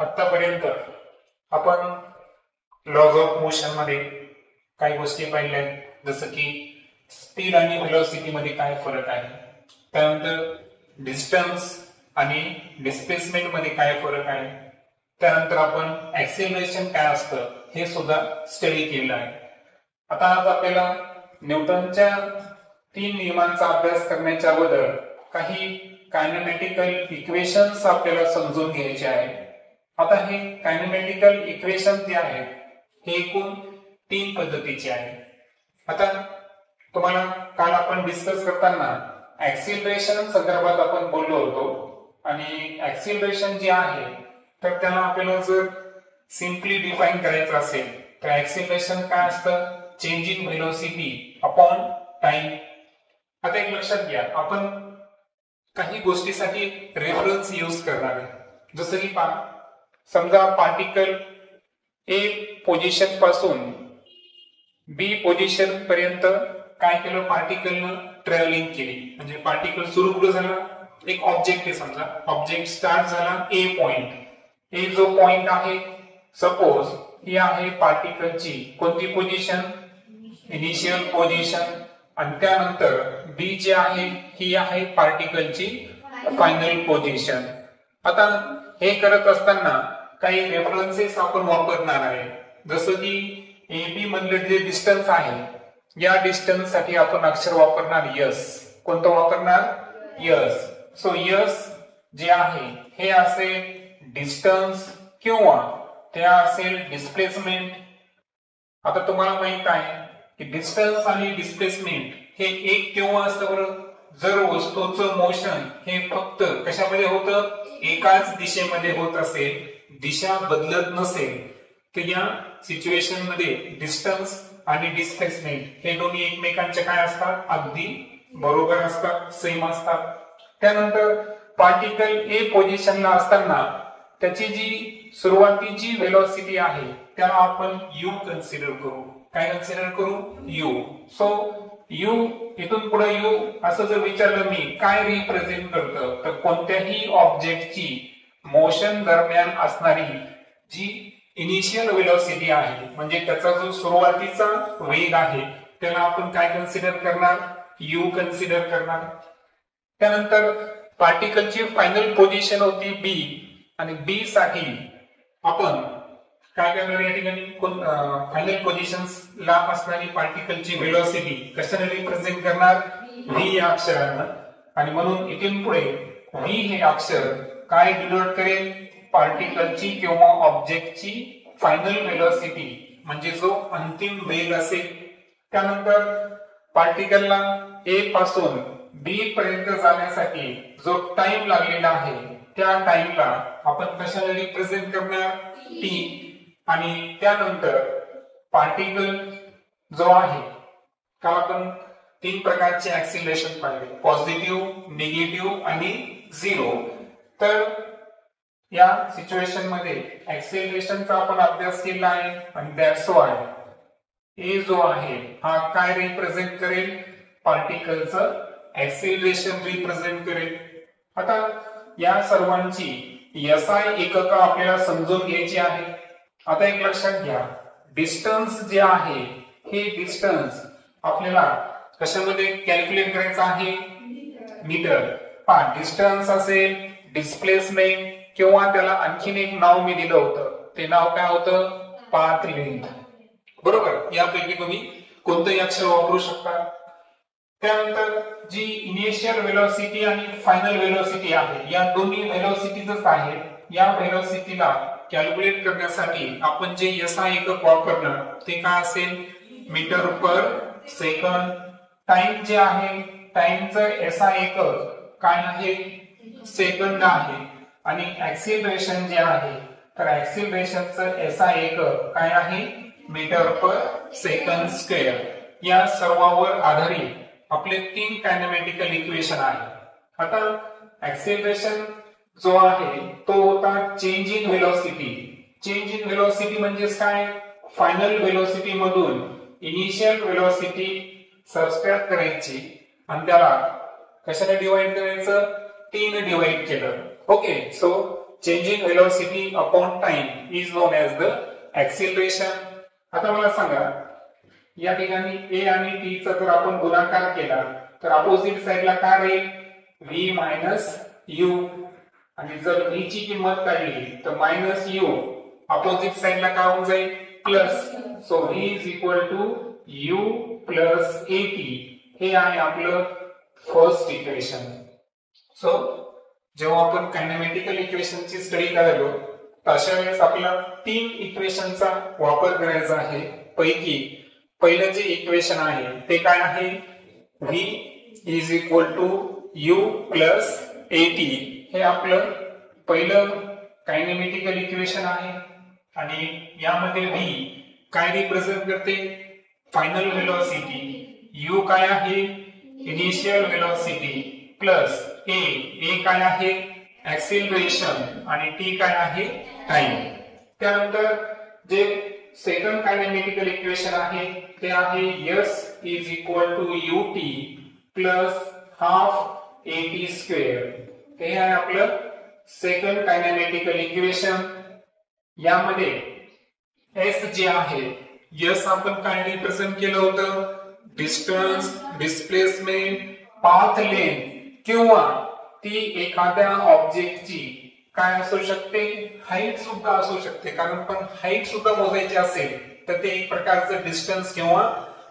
आतापर्यंत आपण lodge of motion मध्ये काही गोष्टी पाहिल्या आहेत, जसं की स्पीड आणि व्हेलॉसिटी मध्ये काय फरक आहे, त्यानंतर डिस्टन्स आणि डिस्प्लेसमेंट मध्ये काय फरक आहे, त्यानंतर आपण ऍक्सिलरेशन काय असतं हे सुद्धा स्टडी केलं आहे. आता आज आपल्याला न्यूटनच्या 3 नियमांचा अभ्यास करण्याच्या अगोदर काही कायनेमॅटिकल इक्वेशन्स आपल्याला समजून घ्यायचे आहेत. आता हे कायनेमॅटिकल इक्वेशन जे आहेत हे एकूण 3 पद्धतीचे आहेत. आता तुम्हाला काल आपण डिस्कस करताना ऍक्सिलरेशन संदर्भात आपण बोललो होतो आणि ऍक्सिलरेशन जे आहे तर त्याला आपल्याला जर सिम्पली डिफाइन करायचं असेल तर ऍक्सिलरेशन काय असतं, change in velocity upon time. आता एक लक्षात घ्या, आपण काही गोष्टीसाठी रेफरन्स यूज करणार आहे. जसं की समजा पार्टिकल ए पोझिशन पासून बी पोझिशन पर्यंत काय केलं, पार्टिकलनं ट्रॅव्हलिंग केली. म्हणजे पार्टिकल सुरू कुठं झाला, एक ऑब्जेक्ट आहे समजा, ऑब्जेक्ट स्टार्ट झाला ए पॉइंट. ए जो पॉइंट आहे सपोज ही आहे पार्टिकलची कोणती पोझिशन, इनिशियल पोझिशन, आणि त्यानंतर बी जे आहे ही आहे पार्टिकलची फायनल पोझिशन. आता हे करत असताना काही रेफरन्सेस आपण वापरणार आहे. जसं की ए बी मधलं जे डिस्टन्स आहे या डिस्टन्स साठी आपण अक्षर वापरणार यस. कोणतं वापरणार, यस. सो यस जे आहे हे असेल डिस्टन्स किंवा ते असेल डिस्प्लेसमेंट. आता तुम्हाला माहित आहे की डिस्टन्स आणि डिस्प्लेसमेंट हे एक केव्हा असतं बरं, जर वस्तूचं मोशन हे फक्त कशामध्ये होतं, एकाच दिशेमध्ये होत असेल, दिशा बदलत नसेल, तर या सिच्युएशन मध्ये डिस्टन्स आणि डिस्प्लेसमेंट हे दोन्ही एकमेकांचे काय असतात, अगदी बरोबर असतात, सेम असतात. त्यानंतर पार्टिकल ए पोझिशनला असताना त्याची जी सुरुवातीची व्हेलॉसिटी आहे त्याला आपण यू कन्सिडर करू. काय कन्सिडर करू, यू. सो यू इथून पुढे यू असं जर विचारलं मी काय रिप्रेझेंट करतं, तर कोणत्याही ऑब्जेक्टची मोशन दरम्यान असणारी जी इनिशियल व्हेलॉसिटी आहे म्हणजे त्याचा जो सुरुवातीचा वेग आहे त्याला आपण काय कन्सिडर करणार, यू कन्सिडर करणार. त्यानंतर पार्टिकलची फायनल पोझिशन होती बी आणि बी साठी आपण काय करणार, या ठिकाणी फायनल पोझिशनला असणारी पार्टिकलची व्हेलॉसिटी कशाने रिप्रेझेंट करणार, व्ही या अक्षरानं. आणि म्हणून इथून पुढे व्ही हे अक्षर काय डिनोट करेल, पार्टिकलची किंवा ऑब्जेक्टची फायनल व्हेलॉसिटी म्हणजे जो अंतिम वेग असेल. त्यानंतर पार्टिकलला ए पासून बी पर्यंत जाण्यासाठी जो टाइम लागलेला आहे त्या टाइमला आपण कशाने रिप्रेझेंट करणार, टी. आणि त्यानंतर पार्टिकल जो आहे काल आपण 3 प्रकारचे ऍक्सिलरेशन पाहिले, पॉझिटिव्ह, निगेटिव्ह आणि 0. तर या सिच्युएशन मध्ये ऍक्सिलरेशनचा आपण अभ्यास केला आहे आणि दॅट्स वाय ए जो आहे हा काय रिप्रेझेंट करेल, पार्टिकलचं ऍक्सिलरेशन रिप्रेझेंट करेल. आता या सर्वांची एसआय एकक आपल्याला समजून घ्यायची आहे. आता एक लक्षात घ्या, डिस्टन्स जे आहे हे डिस्टन्स आपल्याला कशामध्ये कॅल्क्युलेट करायचं आहे, मीटर. डिस्टन्स असेल, डिस्प्लेसमेंट किंवा त्याला आणखीन एक नाव मी दिलं होतं, ते नाव काय होतं, पाथ लेंथ. बरोबर, यापैकी तुम्ही कोणतंही अक्षर वापरू शकता. त्यानंतर जी इनिशियल व्हेलॉसिटी आणि फायनल व्हेलॉसिटी आहे या दोन्ही व्हेलॉसिटीजच आहेत. या व्हेलॉसिटीला कॅल्क्युलेट करण्यासाठी आपण जे एसआय एकक वापरणार ते काय असेल, मीटर पर सेकंद. टाइम जे आहे टाइमचं एसआय एकक काय आहे, सेकंद आहे. आणि ऍक्सिलरेशन जे आहे तर ऍक्सिलरेशनचं एसआय एकक काय आहे, मीटर पर सेकंद स्क्वेअर. या सर्वांवर आधारित आपले 3 कायनेमॅटिकल इक्वेशन आहे. आता ऍक्सिलरेशन जो आहे तो होता change in velocity. Change in velocity म्हणजे काय, फायनल व्हेलॉसिटी मधून इनिशियल व्हेलॉसिटी सबट्रॅक्ट करायची आणि त्याला कशाने डिवाइड करायचं, 3 डिवाइड केलं. Okay, so changing velocity upon time is known as the acceleration. आता मला सांगा, या ठिकाणी ए आणि टी चा जर आपण गुणाकार केला तर अपोजिट साइडला काय राहील? V minus U. आणि जर व्ही ची किंमत काढली तर मायनस यू अपोजिट साइडला काय होऊन जाईल? Plus. So v is equal to u plus a t. हे आहे आपलं फर्स्ट इक्वेशन. सो जेव्हा आपण कायनेमॅटिकल इक्वेशनची स्टडी करायलो अशा वेळेस आपल्याला 3 इक्वेशनचा वापर करायचा आहे. पैकी पहिलं जे इक्वेशन आहे ते काय आहे? v is equal to u plus a t. हे आपलं पहिलं कायनेमॅटिकल इक्वेशन आहे. आणि यामध्ये v काय रिप्रेझेंट करते? Final velocity. u काय आहे? Initial velocity. प्लस ए काय आहे? ऍक्सिलरेशन. आणि टी काय आहे? टाइम. त्यानंतर जे सेकंड कायनेमॅटिकल इक्वेशन आहे ते आहे s is equal to u t plus half a t square. हे आहे आपलं सेकंड कायनेमॅटिकल इक्वेशन. यामध्ये s जे आहे, s आपण काय रिप्रेझेंट केलं होतं? डिस्टन्स, डिस्प्लेसमेंट, पाथ लेंथ किंवा ती एखाद्या ऑब्जेक्टची काय असू शकते? हाईट सुद्धा असू शकते. कारण पण हाईट सुद्धा मोजायची असेल तर ते एक प्रकारचं डिस्टन्स किंवा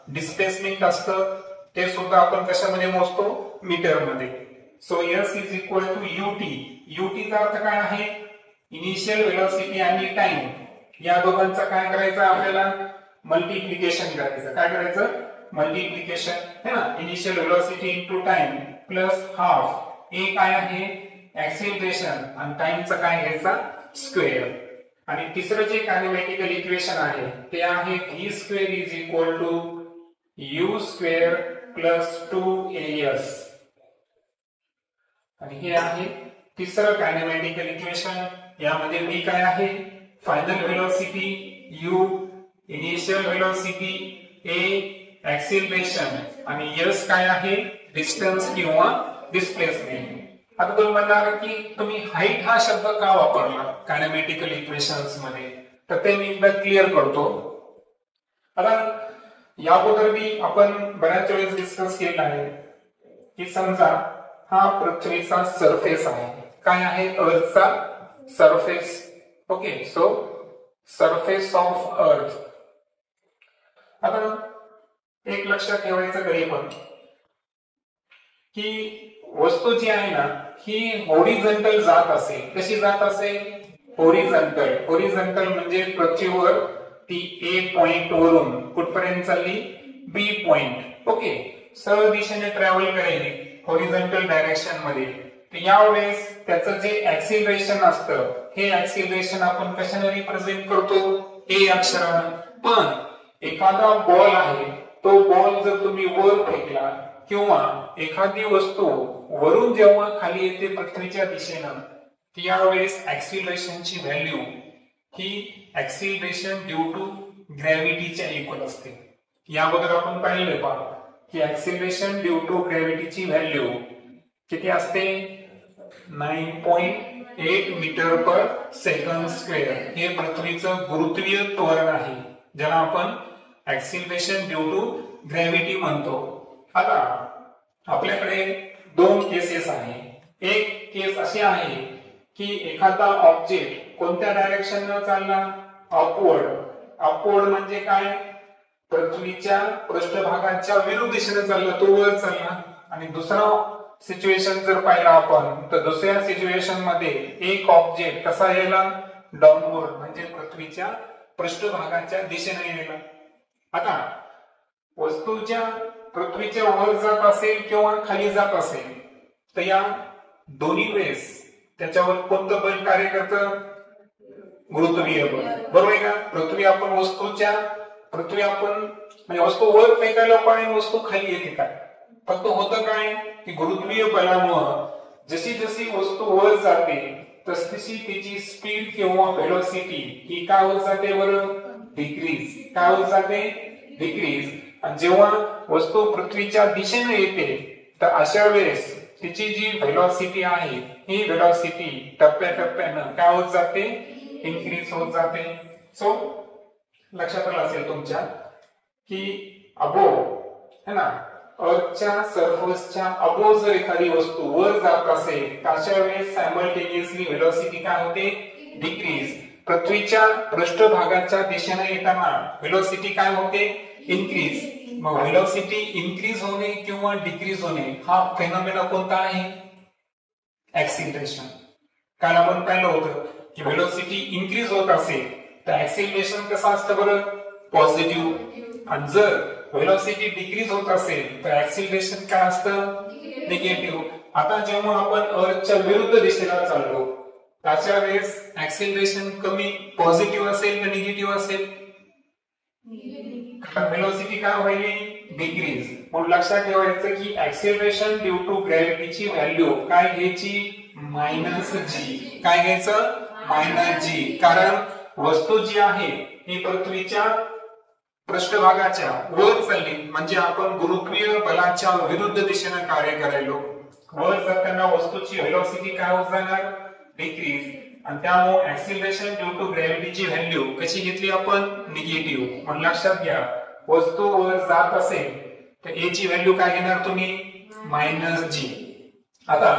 डिस्प्लेसमेंट असतं. ते सुद्धा आपण कशामध्ये मोजतो? मीटर मध्ये. So s is equal to u t. U t चा अर्थ काय आहे? इनिशियल व्हेलॉसिटी आणि टाइम. या दोघांचा काय करायचं? आपल्याला मल्टिप्लिकेशन करायचं. काय करायचं? मल्टिप्लिकेशन है ना. Initial velocity into time plus half. A काय आहे? ऍक्सिलरेशन. आणि टाइमचा काय घ्यायचा? स्क्वेअर. आणि तिसरं जे कायनेमॅटिकल इक्वेशन आहे ते आहे v square is equal to u square plus 2as. आणि हे आहे तिसरं कायनेमॅटिकल इक्वेशन. यामध्ये v काय आहे? Final velocity, u initial velocity, a acceleration आणि s काय आहे? डिस्टन्स किंवा डिस्प्लेसमेंट. आता तुम्ही म्हणणार की तुम्ही हाईट हा शब्द का वापरला कायनेमॅटिकल इक्वेशन्स मध्ये? तर ते मी एकदा क्लिअर करतो. आता याबद्दल मी आपण बऱ्याच वेळेस डिस्कस केलं आहे की समजा हा पृथ्वीचा सरफेस आहे. काय आहे? अर्थचा surface. Okay. So surface of earth. आता एक लक्षात ठेवायचं कधी पण की वस्तू जी आहे ना ही हॉरिझॉन्टल जात असेल. कशी जात असेल? हॉरिझॉन्टल. हॉरिझॉन्टल म्हणजे पृथ्वीवर ती ए पॉइंट वरून कुठपर्यंत चालली? बी पॉइंट. ओके. सरळ दिशेने ट्रॅव्हल करेल हॉरिझॉन्टल डायरेक्शन मध्ये. तर यावेळेस त्याचं जे ऍक्सिलरेशन असतं हे ऍक्सिलरेशन आपण कशाने रिप्रेझेंट करतो? ए अक्षराने. पण एखादा बॉल आहे, तो बॉल जर तुम्ही वर फेकला किंवा एखादी वस्तू वरून जेव्हा खाली येते पृथ्वीच्या दिशेनं त्यावेळेस ऍक्सिलरेशनची व्हॅल्यू ही ऍक्सिलरेशन ड्यू टू ग्रॅव्हिटीच्या इक्वल असते. याबद्दल आपण पाहिलं पहा की ऍक्सिलरेशन ड्यू टू ग्रॅव्हिटीची व्हॅल्यू किती असते? 9.8 मीटर पर सेकंड स्क्वेअर. हे पृथ्वीचं गुरुत्वीय त्वरण आहे ज्याला आपण ऍक्सिलरेशन ड्यू टू ग्रॅव्हिटी म्हणतो. आता आपल्याकडे 2 केसेस आहे. एक केस अशी आहे की एखादा ऑब्जेक्ट कोणत्या डायरेक्शनने चालला? अपवर्ड. अपवर्ड म्हणजे काय? पृथ्वीच्या पृष्ठभागाच्या विरुद्ध दिशेने चालला, तो वर चालला. आणि दुसरा सिच्युएशन जर पाहिला आपण तर दुसऱ्या सिच्युएशन मध्ये एक ऑब्जेक्ट कसा यायला? डाऊनवर्ड म्हणजे पृथ्वीच्या पृष्ठभागाच्या दिशेने यायला. आता वस्तूच्या पृथ्वीच्या वर जात असेल किंवा खाली जात असेल तर या दोन्ही वेळेस त्याच्यावर कोणतं बल कार्य करतं? गुरुत्वीय बल. बरोबर आहे का? पृथ्वी आपण म्हणजे वस्तू वर फेकायला पाहिजे, वस्तू खाली येते काय? फक्त होतं काय की गुरुत्वीय बलामुळे जशी जशी वस्तू वर जाते तशी तिची स्पीड किंवा व्हेलॉसिटी ही काय होत जाते? बरं, डिक्रीज. काय होत जाते? डिक्रीज. आणि जेव्हा वस्तू पृथ्वीच्या दिशेने येते तर अशा वेळेस तिची जी व्हेलॉसिटी आहे ही व्हेलॉसिटी टप्प्याटप्प्यानं काय होत जाते, इन्क्रीज होत जाते. सो लक्षात आलं असेल तुमच्या की अबो है ना, अर्थच्या सरफेसच्या अबो जर एखादी वस्तू वर जात असेल अशा वेळेस सायमल्टेनियसली व्हेलॉसिटी काय होते, डिक्रीज. पृथ्वीच्या पृष्ठभागाच्या दिशेने येताना व्हेलॉसिटी काय होते, इन्क्रीज. मग व्हेलॉसिटी इन्क्रीज होणे किंवा डिक्रीज होणे हा फेनॉमेना कोणता आहे, ऍक्सिलरेशन. काल आपण पाहिलं होतं की व्हेलॉसिटी इन्क्रीज होत असेल तर ऍक्सिलरेशन कसं असतं बरं, पॉझिटिव्ह. आणि जर व्हेलॉसिटी डिक्रीज होत असेल तर ऍक्सिलरेशन काय असतं, निगेटिव्ह. आता जेव्हा आपण अर्थच्या विरुद्ध दिशेला चाललो त्याच्या वेळेस ऍक्सिलरेशन कमी पॉझिटिव्ह असेल का निगेटिव्ह असेल, व्हेलॉसिटी काय होईल, डिक्रीज. म्हणून लक्षात ठेवायचं की ऍक्सिलरेशन ड्यू टू ग्रॅव्हिटीची व्हॅल्यू काय घ्यायची, मायनस जी. काय घ्यायचं, मायनस जी. कारण वस्तू जी आहे ही पृथ्वीच्या पृष्ठभागाच्या वर चालली म्हणजे आपण गुरुत्वीय बलाच्या विरुद्ध दिशेने कार्य करायलो. वर जाताना वस्तूची व्हेलॉसिटी काय होत जाणार, डिक्रीज. आणि त्यामुळे ऍक्सिलरेशन ड्यू टू ग्रॅव्हिटीची व्हॅल्यू कशी घेतली आपण, निगेटिव्ह. म्हणून लक्षात घ्या वस्तू वर जात असेल तर ए ची व्हॅल्यू काय घेणार तुम्ही, मायनस जी. आता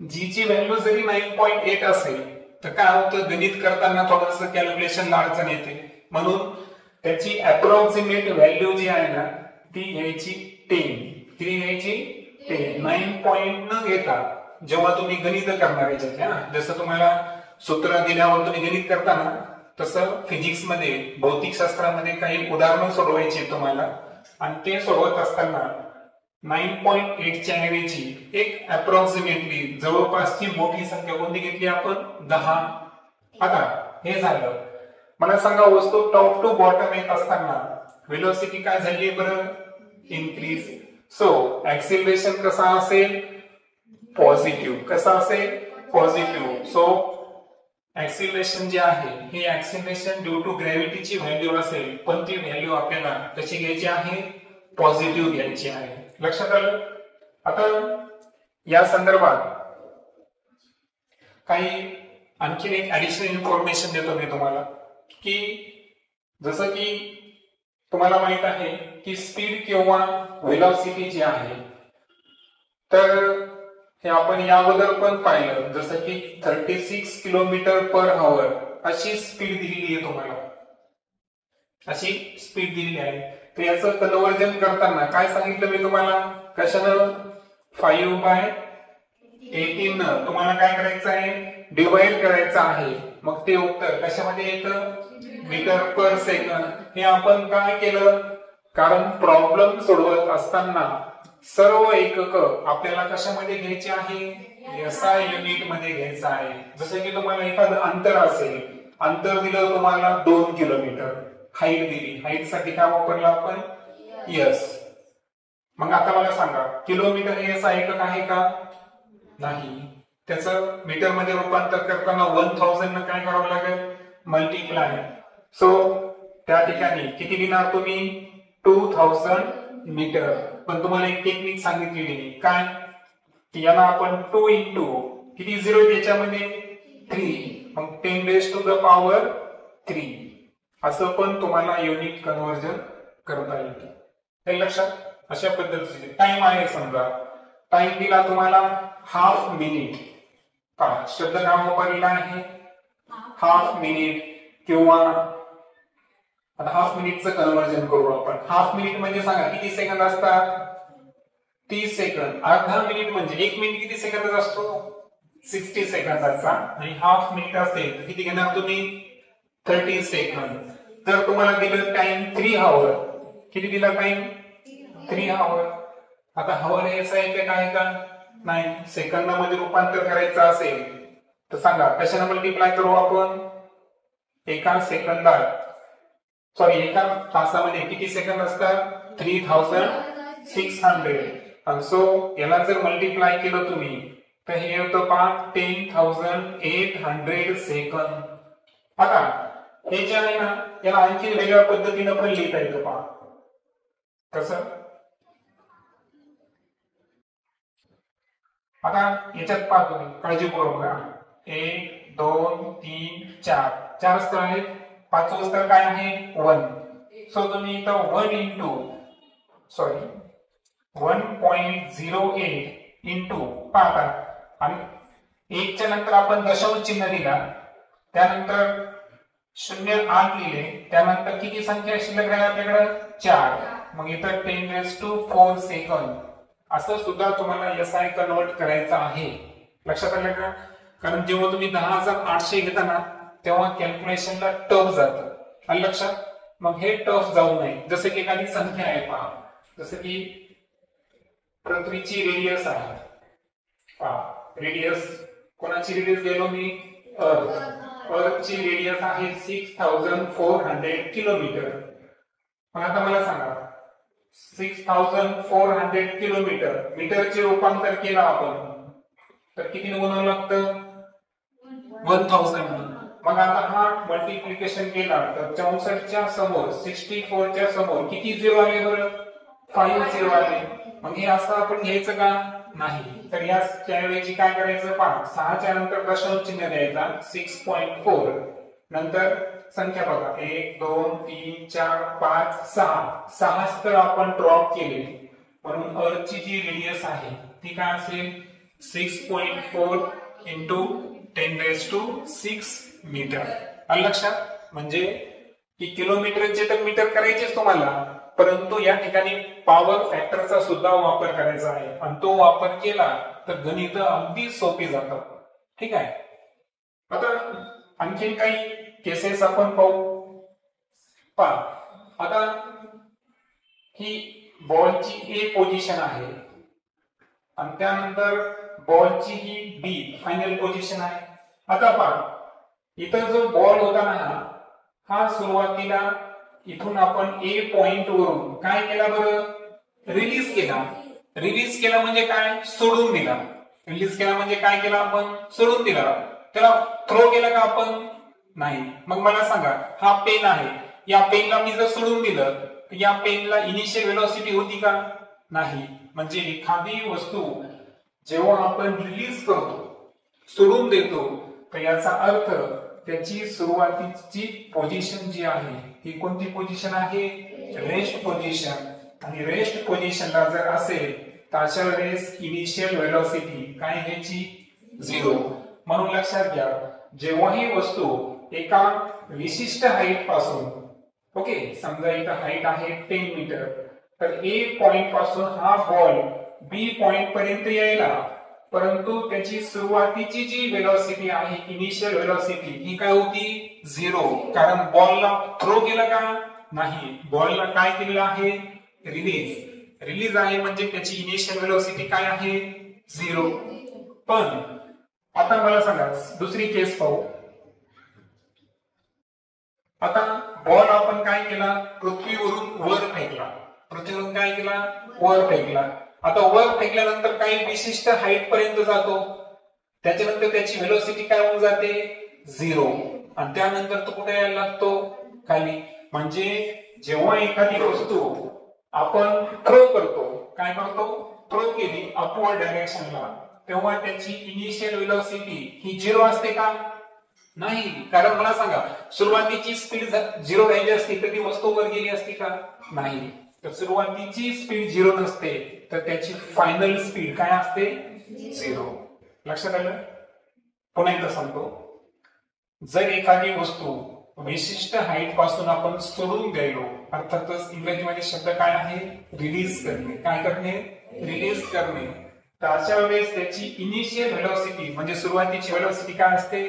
जी ची व्हॅल्यू जरी 9.8 असेल तर काय होतं, गणित करताना थोडंसं कॅल्क्युलेशनला अडचण येते. म्हणून त्याची अप्रॉक्सिमेट व्हॅल्यू जी आहे ना ती घ्यायची 10. किती घ्यायची, 10. 9 न घेता जेव्हा तुम्ही गणित करणार याच्यात, जसं तुम्हाला सूत्र दिल्यावर तुम्ही गणित करताना तसं फिजिक्स मध्ये भौतिकशास्त्रामध्ये काही उदाहरणं सोडवायची तुम्हाला. आणि ते सोडवत असताना 9.8 च्या ऐवजी एक अप्रॉक्सिमेटली जवळपासची मोठी संख्या कोणती घेतली आपण, 10. आता हे झालं. मला सांगा वस्तू टॉप टू बॉटम येत असताना व्हेलॉसिटी काय झाली बरं, इन्क्रीज. सो ऍक्सिलरेशन कसा असेल, पॉझिटिव्ह. कसा असेल, पॉझिटिव्ह. सो ऍक्सिलरेशन जे आहे हे ऍक्सिलरेशन ड्यू टू ग्रॅव्हिटीची व्हॅल्यू असेल पण ती व्हॅल्यू आपल्याला कशी घ्यायची आहे, पॉझिटिव्ह घ्यायची आहे. लक्षात आलं. आता या संदर्भात काही आणखी एक ऍडिशनल इन्फॉर्मेशन देतो मी तुम्हाला की जसं की तुम्हाला माहित आहे की स्पीड किंवा व्हेलॉसिटी जी आहे तर हे आपण या अगोदर पण पाहिलं जसं की 36 किलोमीटर पर आवर अशी स्पीड दिलेली आहे तुम्हाला, अशी स्पीड दिलेली आहे. तर याचं कन्वर्जन करताना काय सांगितलं मी तुम्हाला, कशानं, 5/18 तुम्हाला काय करायचं आहे, डिवाइड करायचं आहे. मग ते उत्तर कशामध्ये येतं, मीटर पर सेकंद. हे आपण काय केलं, कारण प्रॉब्लेम सोडवत असताना सर्व एकक आपल्याला कशामध्ये घ्यायचे आहे, एसआय युनिट मध्ये घ्यायचं आहे. जसं की तुम्हाला एखादं अंतर असेल, अंतर दिलं तुम्हाला 2 किलोमीटर, हाईट दिली, हाईट साठी काय वापरलं आपण, यस. मग आता मला सांगा किलोमीटर हे एसआय एकक आहे का, नाही. त्याचं मीटर मध्ये रूपांतर करताना 1000 न काय करावं लागेल, मल्टिप्लाय. सो त्या ठिकाणी किती लिहिणार तुम्ही, 2000 मीटर. पण तुम्हाला एक टेक्निक सांगितलेली काय, की याला आपण 2 इंटू किती झिरो त्याच्यामध्ये 3, मग 10⁻³ असं पण तुम्हाला युनिट कन्वर्जन करता येते. हे लक्षात. अशा पद्धतीने टाइम आहे, समजा टाइम दिला तुम्हाला हाफ मिनिट, शब्द नाम वापरलेला आहे हाफ मिनिट. किंवा आता हाफ मिनिटचं कन्वर्जन करू आपण. हाफ मिनिट म्हणजे सांगा किती सेकंद असतात, 30 सेकंद. अर्धा मिनिट म्हणजे 1 मिनिट किती सेकंद असतो, 60 सेकंदाचा. आणि हाफ मिनिट असेल तर किती घेणार तुम्ही, 30 सेकंद. जर तुम्हाला दिलं टाइम 3 आवर, किती दिला टाइम, 3 आवर. आता हवर हे एकक आहे का, नाही. सेकंदामध्ये रूपांतर करायचं असेल तर सांगा कशाने मल्टिप्लाय करू आपण, एका सेकंदात एका तासामध्ये किती सेकंद असतात, 3600. आणि सो याला जर मल्टिप्लाय केलं तुम्ही तर हे होतं 10,800 सेकंद. आता हे जे आहे ना याला आणखी वेगळ्या पद्धतीने पण लिहिता येतं पहा. कसं, आता याच्यात पाहतो तुम्ही काळजीपूर्वक बघा, 1 2 3 4 चार स्थळ आहेत, पाचवं स्थळ काय आहे 1. सो तुम्ही इथं 1.08 इंटू पाहता आणि 1 च्या नंतर आपण दशांश चिन्ह दिला, त्यानंतर 0.8 लिहिले, त्यानंतर किती संख्या शिल्लक राहिली आपल्याकडे 4. मग इथं 10⁴ सेकंद असं सुद्धा तुम्हाला SI कन्वर्ट करायचं आहे. लक्षात आलं का? कारण जेव्हा तुम्ही 10,800 घेता ना तेव्हा कॅल्क्युलेशनला टफ जातं. आलं लक्षात? मग हे टफ जाऊ नये. जसं की एखादी संख्या आहे पहा, जसं की पृथ्वीची रेडियस आहे पहा, रेडियस कोणाची रेडियस गेलो मी अर्थची रेडियस आहे 6400 किलोमीटर. मग आता मला सांगा 6400 किलोमीटर मीटरचे रूपांतर केलं आपण तर किती गुणावं लागतं 1000. मग आता हा मल्टिप्लिकेशन केला तर 64 च्या समोर 64 च्या समोर किती झिरो आले बरं 5 झिरो आले. मग हे असं आपण घ्यायचं का नाही, तर या ऐवजी काय करायचं पहा, 6 च्या नंतर दशांश चिन्ह द्यायचा 6.4, नंतर संख्या बघा 1 2 3 4 5 6 तर आपण ड्रॉप केले, म्हणून अर्थची जी रेडियस आहे ती काय असेल 6.4 इंटू 10⁶ मीटर. आलं लक्षात? म्हणजे की किलोमीटरचे तर मीटर करायचेच तुम्हाला, परंतु या ठिकाणी पॉवर फॅक्टरचा सुद्धा वापर करायचा आहे आणि तो वापर केला तर गणित अगदी सोपी जातात. ठीक आहे. आता आणखीन काही केसेस आपण पाहू. पहा आता ही बॉलची ए पोझिशन आहे आणि त्यानंतर बॉलची ही बी फायनल पोझिशन आहे. आता पहा इथं जो बॉल होता ना हा सुरुवातीला इथून आपण ए पॉइंट वरून काय केला बरं रिलीज केला. रिलीज केला म्हणजे काय सोडून दिला. रिलीज केला म्हणजे काय केला आपण सोडून दिला. त्याला थ्रो केला का आपण नाही. मग मला सांगा हा पेन आहे, या पेनला मी जर सोडून दिलं तर या पेनला इनिशियल व्हेलॉसिटी होती का नाही. म्हणजे एखादी वस्तू जेव्हा आपण रिलीज करतो सोडून देतो तर याचा अर्थ त्याची सुरुवातीची पोझिशन जी आहे ही कोणती पोझिशन आहे रेस्ट पोझिशन. आणि रेस्ट पोझिशनला जर असेल तर अशा वेळेस इनिशियल व्हेलॉसिटी काय घ्यायची 0. म्हणून लक्षात घ्या जेव्हा ही वस्तू एका विशिष्ट हाईट पासून ओके समजा इथं हाईट आहे 10 मीटर तर ए पॉइंट पासून हा बॉल बी पॉइंट पर्यंत यायला, परंतु त्याची सुरुवातीची जी व्हेलॉसिटी आहे इनिशियल व्हेलॉसिटी ही काय होती 0. कारण बॉलला थ्रो केला का नाही, बॉलला काय केलेलं आहे रिलीज आहे म्हणजे त्याची इनिशियल व्हेलॉसिटी काय आहे 0. पण आता मला सांगा दुसरी केस पाहू. आता बॉल आपण काय केला पृथ्वीवरून वर फेकला, पृथ्वीवरून काय केला वर फेकला. आता वर फेकल्यानंतर काही विशिष्ट हाईट पर्यंत जातो, त्याच्यानंतर त्याची व्हेलॉसिटी काय होऊन जाते 0 आणि त्यानंतर तो कुठे यायला लागतो खाली. म्हणजे जेव्हा एखादी वस्तू आपण थ्रो करतो काय करतो थ्रो केली अपवर्ड डायरेक्शनला तेव्हा त्याची इनिशियल व्हेलॉसिटी ही 0 असते का नाही. कारण मला सांगा सुरुवातीची स्पीड 0 राहिली असती तर ती वस्तू वर गेली असती का नाही. तर सुरुवातीची स्पीड 0 नसते तर त्याची फायनल स्पीड काय असते 0. लक्षात आलं? पुन्हा एकदा सांगतो. जर एखादी वस्तू विशिष्ट हाईट पासून आपण सोडून द्यायलो, अर्थातच इंग्रजीमध्ये शब्द काय आहे रिलीज करणे. काय करणे रिलीज करणे. तर अशा वेळेस त्याची इनिशियल व्हेलॉसिटी म्हणजे सुरुवातीची व्हेलॉसिटी काय असते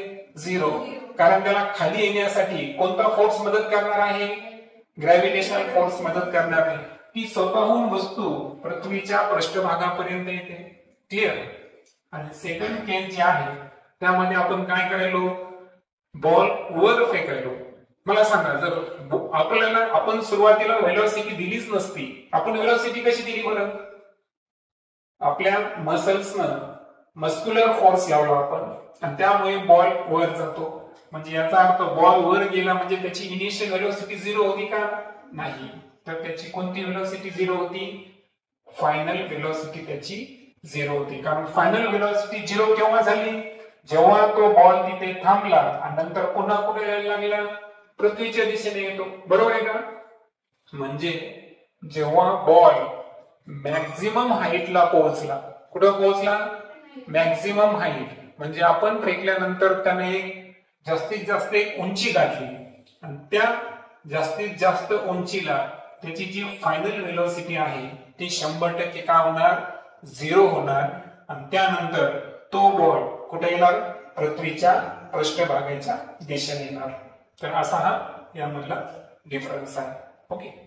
0. कारण त्याला खाली येण्यासाठी कोणता फोर्स मदत करणार आहे ग्रॅव्हिटेशनल फोर्स मदत करणार आहे. ती स्वतःहून वस्तू पृथ्वीच्या पृष्ठभागापर्यंत येते. क्लिअर? आणि सेकंड केस जी आहे त्यामध्ये आपण काय करायलो बॉल वर फेकायलो. मला सांगा जर आपल्याला आपण सुरुवातीला व्हेलॉसिटी दिलीच नसती आपण व्हेलॉसिटी कशी दिली बरं आपल्या मसल्सनं मस्क्युलर फोर्स लावला आपण आणि त्यामुळे बॉल वर जातो. म्हणजे याचा अर्थ बॉल वर गेला म्हणजे त्याची इनिशियल व्हेलॉसिटी 0 होती का नाही. तर त्याची कोणती व्हेलॉसिटी 0 होती फायनल व्हेलॉसिटी त्याची झिरो होती. कारण फायनल व्हेलॉसिटी झिरो केव्हा झाली, जेव्हा तो बॉल तिथे थांबला आणि नंतर पुन्हा कुठे यायला लागला, पृथ्वीच्या दिशेने येतो. बरोबर आहे का? म्हणजे जेव्हा बॉल मॅक्झिमम हाईटला पोहोचला, कुठं पोहोचला, मॅक्झिमम हाईट, म्हणजे आपण फेकल्यानंतर त्याने जास्तीत जास्त एक उंची गाठली आणि त्या जास्तीत जास्त उंचीला त्याची जी फायनल व्हेलॉसिटी आहे ती 100% काय होणार, झिरो होणार. आणि त्यानंतर तो बॉल कुठे येणार, पृथ्वीच्या पृष्ठभागाच्या दिशेने येणार. तर असा हा यामधला डिफरन्स आहे. ओके.